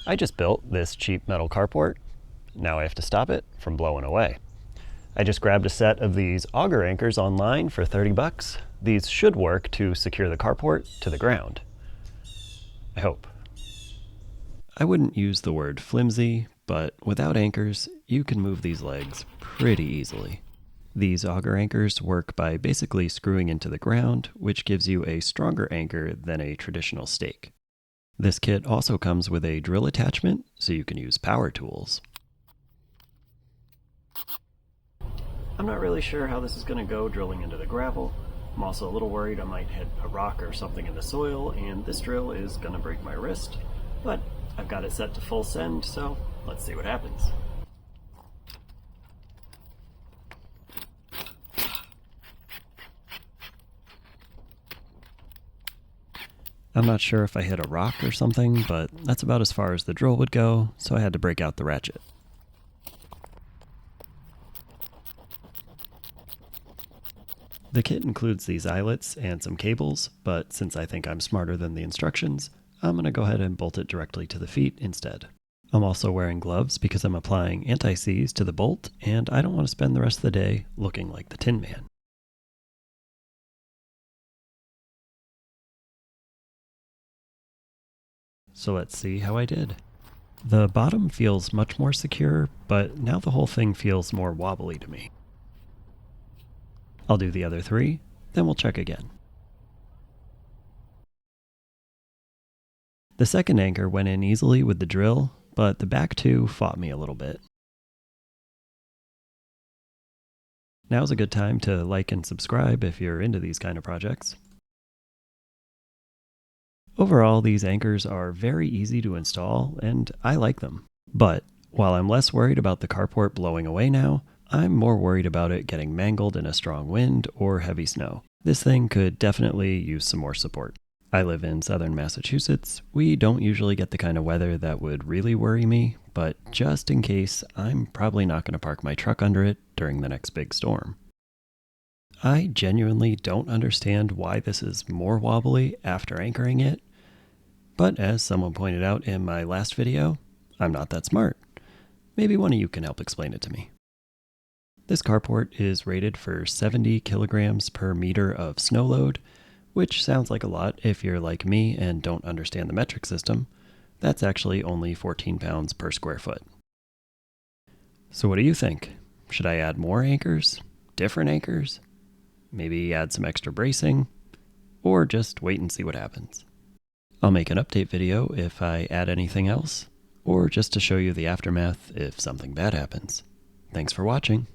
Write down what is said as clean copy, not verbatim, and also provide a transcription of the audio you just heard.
I just built this cheap metal carport. Now I have to stop it from blowing away. I just grabbed a set of these auger anchors online for 30 bucks. These should work to secure the carport to the ground. I hope. I wouldn't use the word flimsy, but without anchors, you can move these legs pretty easily. These auger anchors work by basically screwing into the ground, which gives you a stronger anchor than a traditional stake. This kit also comes with a drill attachment, so you can use power tools. I'm not really sure how this is going to go drilling into the gravel. I'm also a little worried I might hit a rock or something in the soil, and this drill is going to break my wrist. But I've got it set to full send, so let's see what happens. I'm not sure if I hit a rock or something, but that's about as far as the drill would go, so I had to break out the ratchet. The kit includes these eyelets and some cables, but since I think I'm smarter than the instructions, I'm going to go ahead and bolt it directly to the feet instead. I'm also wearing gloves because I'm applying anti-seize to the bolt, and I don't want to spend the rest of the day looking like the Tin Man. So let's see how I did. The bottom feels much more secure, but now the whole thing feels more wobbly to me. I'll do the other 3, then we'll check again. The second anchor went in easily with the drill, but the back 2 fought me a little bit. Now's a good time to like and subscribe if you're into these kind of projects. Overall, these anchors are very easy to install, and I like them. But while I'm less worried about the carport blowing away now, I'm more worried about it getting mangled in a strong wind or heavy snow. This thing could definitely use some more support. I live in southern Massachusetts. We don't usually get the kind of weather that would really worry me, but just in case, I'm probably not going to park my truck under it during the next big storm. I genuinely don't understand why this is more wobbly after anchoring it, but as someone pointed out in my last video, I'm not that smart. Maybe one of you can help explain it to me. This carport is rated for 70 kilograms per meter of snow load, which sounds like a lot if you're like me and don't understand the metric system. That's actually only 14 pounds per square foot. So what do you think? Should I add more anchors? Different anchors? Maybe add some extra bracing? Or just wait and see what happens? I'll make an update video if I add anything else, or just to show you the aftermath if something bad happens. Thanks for watching.